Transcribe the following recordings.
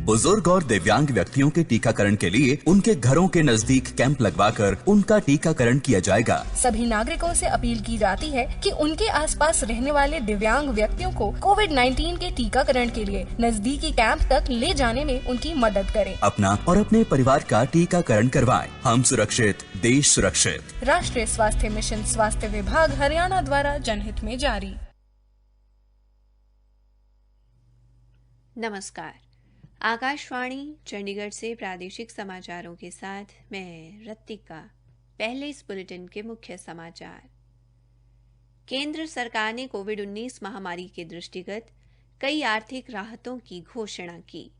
बुजुर्ग और दिव्यांग व्यक्तियों के टीकाकरण के लिए उनके घरों के नजदीक कैंप लगवाकर उनका टीकाकरण किया जाएगा। सभी नागरिकों से अपील की जाती है कि उनके आसपास रहने वाले दिव्यांग व्यक्तियों को कोविड-19 के टीकाकरण के लिए नजदीकी कैंप तक ले जाने में उनकी मदद करें। अपना और अपने परिवार का टीकाकरण करवाएं। हम सुरक्षित, देश सुरक्षित। राष्ट्रीय स्वास्थ्य मिशन, स्वास्थ्य विभाग, हरियाणा द्वारा जनहित में जारी। नमस्कार, आकाशवाणी चंडीगढ़ से प्रादेशिक समाचारों के साथ मैं रत्तिका। पहले इस बुलेटिन के मुख्य समाचार। केंद्र सरकार ने कोविड-19 महामारी के दृष्टिगत कई आर्थिक राहतों की घोषणा की।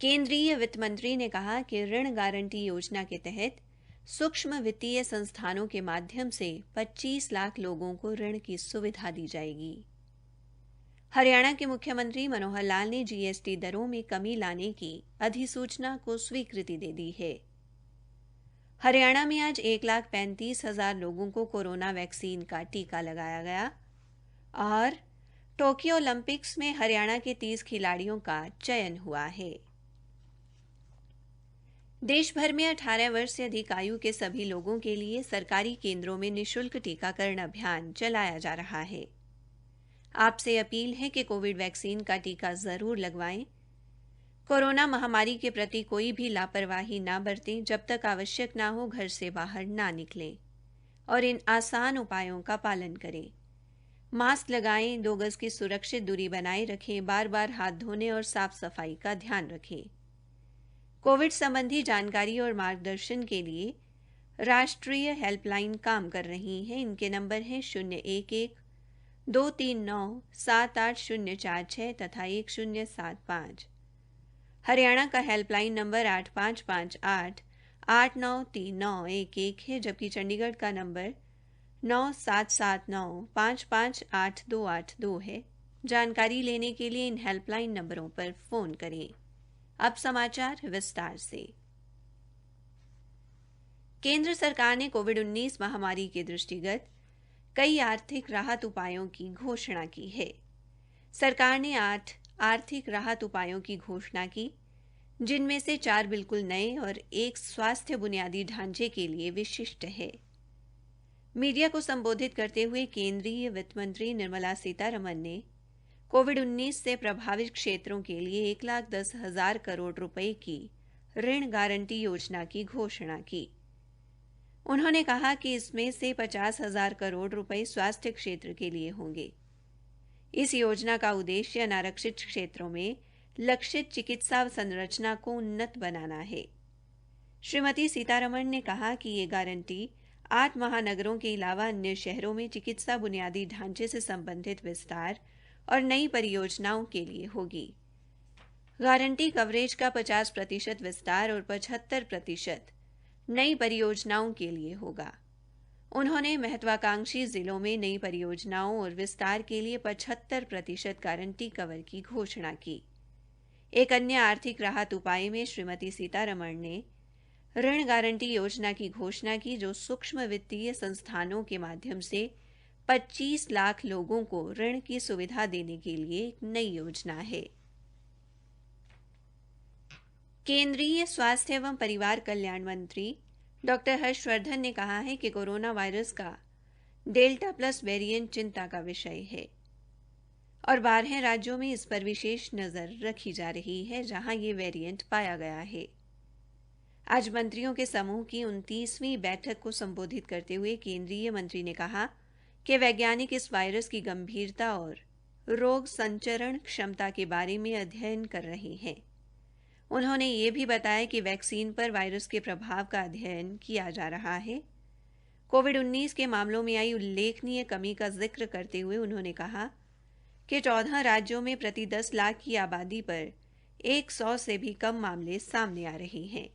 केंद्रीय वित्त मंत्री ने कहा कि ऋण गारंटी योजना के तहत सूक्ष्म वित्तीय संस्थानों के माध्यम से 25 लाख लोगों को ऋण की सुविधा दी जाएगी। हरियाणा के मुख्यमंत्री मनोहर लाल ने जीएसटी दरों में कमी लाने की अधिसूचना को स्वीकृति दे दी है। हरियाणा में आज 1,35,000 लोगों को कोरोना वैक्सीन का टीका लगाया गया और टोक्यो ओलंपिक्स में हरियाणा के 30 खिलाड़ियों का चयन हुआ है। देश भर में 18 वर्ष से अधिक आयु के सभी लोगों के लिए सरकारी केंद्रों में निःशुल्क टीकाकरण अभियान चलाया जा रहा है। आपसे अपील है कि कोविड वैक्सीन का टीका जरूर लगवाएं। कोरोना महामारी के प्रति कोई भी लापरवाही ना बरतें। जब तक आवश्यक ना हो घर से बाहर ना निकलें और इन आसान उपायों का पालन करें। मास्क लगाएं, 2 गज की सुरक्षित दूरी बनाए रखें, बार-बार हाथ धोने और साफ सफाई का ध्यान रखें। कोविड संबंधी जानकारी और मार्गदर्शन के लिए राष्ट्रीय हेल्पलाइन काम कर रही हैं। इनके नंबर हैं 011-239-78046 तथा 1075। हरियाणा का हेल्पलाइन नंबर 8558-893911 है, जबकि चंडीगढ़ का नंबर 9779558282 है। जानकारी लेने के लिए इन हेल्पलाइन नंबरों पर फोन करें। अब समाचार विस्तार से। केंद्र सरकार ने कोविड-19 महामारी के दृष्टिगत कई आर्थिक राहत उपायों की घोषणा की है। सरकार ने 8 आर्थिक राहत उपायों की घोषणा की, जिनमें से 4 बिल्कुल नए और 1 स्वास्थ्य बुनियादी ढांचे के लिए विशिष्ट है। मीडिया को संबोधित करते हुए केंद्रीय वित्त मंत्री निर्मला सीतारमण ने कोविड-19 से प्रभावित क्षेत्रों के लिए 1,10,000 करोड़ रुपए की ऋण गारंटी योजना की घोषणा की। उन्होंने कहा कि इसमें से 50,000 करोड़ रुपए स्वास्थ्य क्षेत्र के लिए होंगे। इस योजना का उद्देश्य अनारक्षित क्षेत्रों में लक्षित चिकित्सा संरचना को उन्नत बनाना है। श्रीमती सीतारमण ने कहा कि ये गारंटी 8 महानगरों के अलावा अन्य शहरों में चिकित्सा बुनियादी ढांचे से संबंधित विस्तार और नई परियोजनाओं के लिए होगी। गारंटी कवरेज का 50% विस्तार और 75% नई परियोजनाओं के लिए होगा। उन्होंने महत्वाकांक्षी जिलों में नई परियोजनाओं और विस्तार के लिए 75% गारंटी कवर की घोषणा की। एक अन्य आर्थिक राहत उपाय में श्रीमती सीतारमण ने ऋण गारंटी योजना की घोषणा की, जो सूक्ष्म वित्तीय संस्थानों के माध्यम से 25 लाख लोगों को ऋण की सुविधा देने के लिए एक नई योजना है। केंद्रीय स्वास्थ्य एवं परिवार कल्याण मंत्री डॉक्टर हर्षवर्धन ने कहा है कि कोरोना वायरस का डेल्टा प्लस वेरिएंट चिंता का विषय है और 12 राज्यों में इस पर विशेष नजर रखी जा रही है, जहां ये वेरिएंट पाया गया है। आज मंत्रियों के समूह की 29वीं बैठक को संबोधित करते हुए केंद्रीय मंत्री ने कहा कि वैज्ञानिक इस वायरस की गंभीरता और रोग संचरण क्षमता के बारे में अध्ययन कर रहे हैं। उन्होंने ये भी बताया कि वैक्सीन पर वायरस के प्रभाव का अध्ययन किया जा रहा है। कोविड-19 के मामलों में आई उल्लेखनीय कमी का जिक्र करते हुए उन्होंने कहा कि 14 राज्यों में प्रति 10 लाख की आबादी पर 100 से भी कम मामले सामने आ रहे हैं।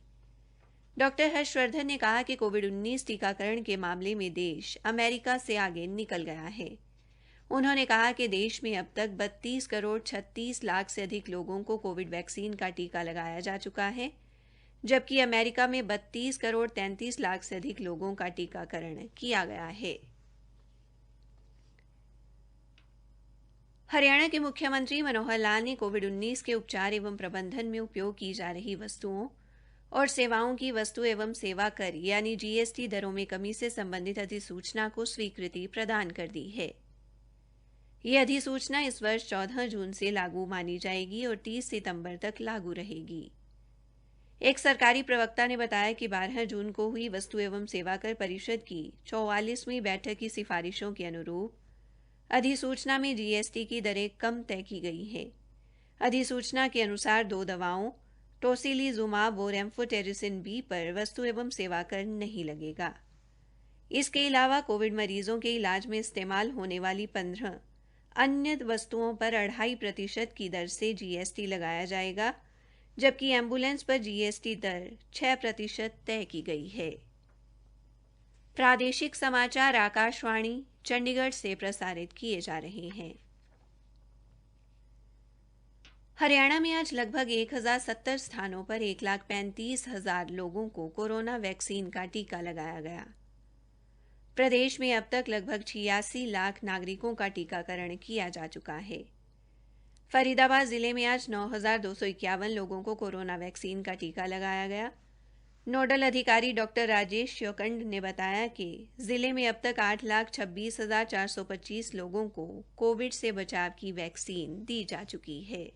डॉक्टर हर्षवर्धन ने कहा कि कोविड-19 टीकाकरण के मामले में देश अमेरिका से आगे निकल गया है। उन्होंने कहा कि देश में अब तक 32 करोड़ 36 लाख से अधिक लोगों को कोविड वैक्सीन का टीका लगाया जा चुका है, जबकि अमेरिका में 32 करोड़ 33 लाख से अधिक लोगों का टीकाकरण किया गया है। हरियाणा के मुख्यमंत्री मनोहर लाल ने कोविड-19 के उपचार एवं प्रबंधन में उपयोग की जा रही वस्तुओं और सेवाओं की वस्तु एवं सेवा कर यानी जीएसटी दरों में कमी से संबंधित अधिसूचना को स्वीकृति प्रदान कर दी है। यह अधिसूचना इस वर्ष 14 जून से लागू मानी जाएगी और 30 सितंबर तक लागू रहेगी। एक सरकारी प्रवक्ता ने बताया कि 12 जून को हुई वस्तु एवं सेवा कर परिषद की 44वीं बैठक की सिफारिशों के अनुरूप अधिसूचना में जीएसटी की दरें कम तय की गई हैं। अधिसूचना के अनुसार 2 दवाओं टोसिलीजुमाब और एम्फोटेरिसिन बी पर वस्तु एवं सेवा कर नहीं लगेगा। इसके अलावा कोविड मरीजों के इलाज में इस्तेमाल होने वाली 15 अन्य वस्तुओं पर 2.5% की दर से जीएसटी लगाया जाएगा, जबकि एम्बुलेंस पर जीएसटी दर 6% तय की गई है। प्रादेशिक समाचार आकाशवाणी चंडीगढ़ से प्रसारित किए जा रहे हैं। हरियाणा में आज लगभग 1070 स्थानों पर 1,35,000 लोगों को कोरोना वैक्सीन का टीका लगाया गया। प्रदेश में अब तक लगभग 86 लाख नागरिकों का टीकाकरण किया जा चुका है। फरीदाबाद जिले में आज 9,251 लोगों को कोरोना वैक्सीन का टीका लगाया गया। नोडल अधिकारी डॉक्टर राजेश श्योकंड ने बताया कि जिले में अब तक 8,26,425 लोगों को कोविड से बचाव की वैक्सीन दी जा चुकी है।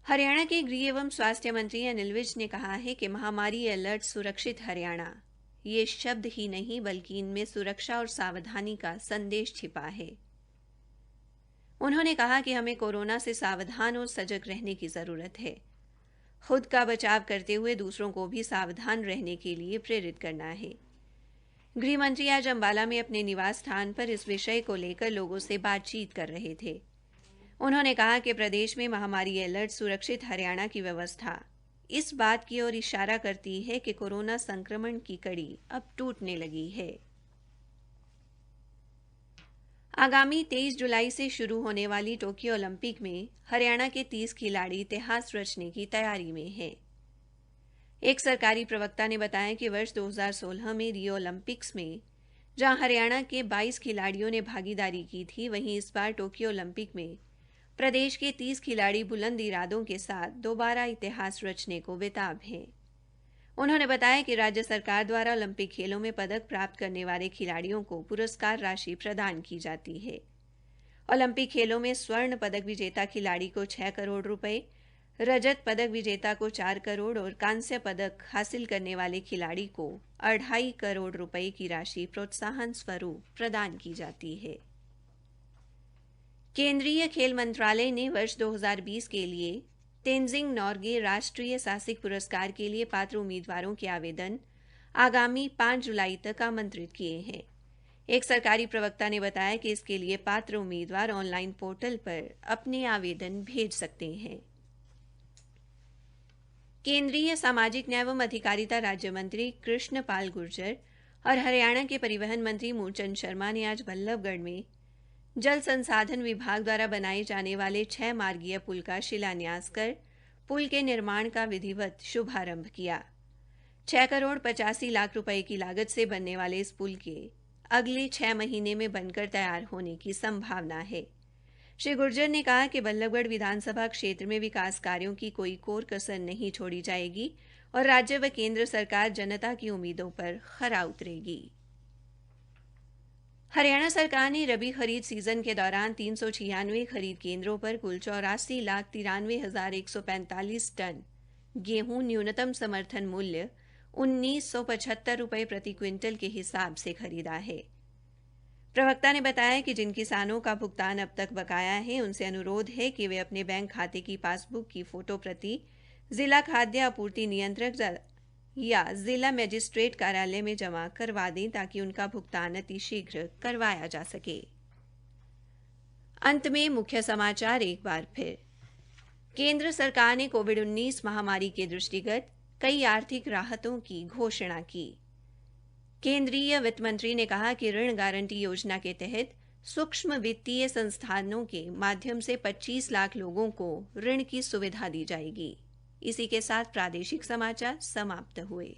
हरियाणा के गृह एवं स्वास्थ्य मंत्री अनिल विज ने कहा है कि महामारी अलर्ट सुरक्षित हरियाणा ये शब्द ही नहीं बल्कि इनमें सुरक्षा और सावधानी का संदेश छिपा है। उन्होंने कहा कि हमें कोरोना से सावधान और सजग रहने की जरूरत है। खुद का बचाव करते हुए दूसरों को भी सावधान रहने के लिए प्रेरित करना है। गृह मंत्री आज अंबाला में अपने निवास स्थान पर इस विषय को लेकर लोगों से बातचीत कर रहे थे। उन्होंने कहा कि प्रदेश में महामारी अलर्ट सुरक्षित हरियाणा की व्यवस्था इस बात की ओर इशारा करती है कि कोरोना संक्रमण की कड़ी अब टूटने लगी है। आगामी 23 जुलाई से शुरू होने वाली टोक्यो ओलंपिक में हरियाणा के 30 खिलाड़ी इतिहास रचने की तैयारी में हैं। एक सरकारी प्रवक्ता ने बताया कि वर्ष 2016 में रियो ओलंपिक्स में जहां हरियाणा के 22 खिलाड़ियों ने भागीदारी की थी, वहीं इस बार टोक्यो ओलंपिक में प्रदेश के 30 खिलाड़ी बुलंद इरादों के साथ दोबारा इतिहास रचने को बेताब हैं। उन्होंने बताया कि राज्य सरकार द्वारा ओलंपिक खेलों में पदक प्राप्त करने वाले खिलाड़ियों को पुरस्कार राशि प्रदान की जाती है। ओलंपिक खेलों में स्वर्ण पदक विजेता खिलाड़ी को 6 करोड़ रुपए, रजत पदक विजेता को 4 करोड़ और कांस्य पदक हासिल करने वाले खिलाड़ी को 2.5 करोड़ रुपए की राशि प्रोत्साहन स्वरूप प्रदान की जाती है। केंद्रीय खेल मंत्रालय ने वर्ष 2020 के लिए तेंजिंग नोर्गे राष्ट्रीय साहसिक पुरस्कार के लिए पात्र उम्मीदवारों के आवेदन आगामी 5 जुलाई तक आमंत्रित किए हैं। एक सरकारी प्रवक्ता ने बताया कि इसके लिए पात्र उम्मीदवार ऑनलाइन पोर्टल पर अपने आवेदन भेज सकते हैं। केंद्रीय सामाजिक न्याय एवं अधिकारिता राज्य मंत्री कृष्ण पाल गुर्जर और हरियाणा के परिवहन मंत्री मूलचंद शर्मा ने आज बल्लभगढ़ में जल संसाधन विभाग द्वारा बनाए जाने वाले 6 मार्गीय पुल का शिलान्यास कर पुल के निर्माण का विधिवत शुभारंभ किया। 6 करोड़ 85 लाख रुपए की लागत से बनने वाले इस पुल के अगले 6 महीने में बनकर तैयार होने की संभावना है। श्री गुर्जर ने कहा कि बल्लभगढ़ विधानसभा क्षेत्र में विकास कार्यों की कोई कोर कसर नहीं छोड़ी जाएगी और राज्य व केंद्र सरकार जनता की उम्मीदों पर खरा उतरेगी। हरियाणा सरकार ने रबी खरीद सीजन के दौरान 396 खरीद केंद्रों पर कुल 84,93,145 टन गेहूं न्यूनतम समर्थन मूल्य 1,975 रुपये प्रति क्विंटल के हिसाब से खरीदा है। प्रवक्ता ने बताया कि जिन किसानों का भुगतान अब तक बकाया है, उनसे अनुरोध है कि वे अपने बैंक खाते की पासबुक की फोटो प्रति जिला खाद्य आपूर्ति नियंत्रक या जिला मजिस्ट्रेट कार्यालय में जमा करवा दें ताकि उनका भुगतान अतिशीघ्र करवाया जा सके। अंत में मुख्य समाचार एक बार फिर। केंद्र सरकार ने कोविड-19 महामारी के दृष्टिगत कई आर्थिक राहतों की घोषणा की। केंद्रीय वित्त मंत्री ने कहा कि ऋण गारंटी योजना के तहत सूक्ष्म वित्तीय संस्थानों के माध्यम से 25 लाख लोगों को ऋण की सुविधा दी जाएगी। इसी के साथ प्रादेशिक समाचार समाप्त हुए।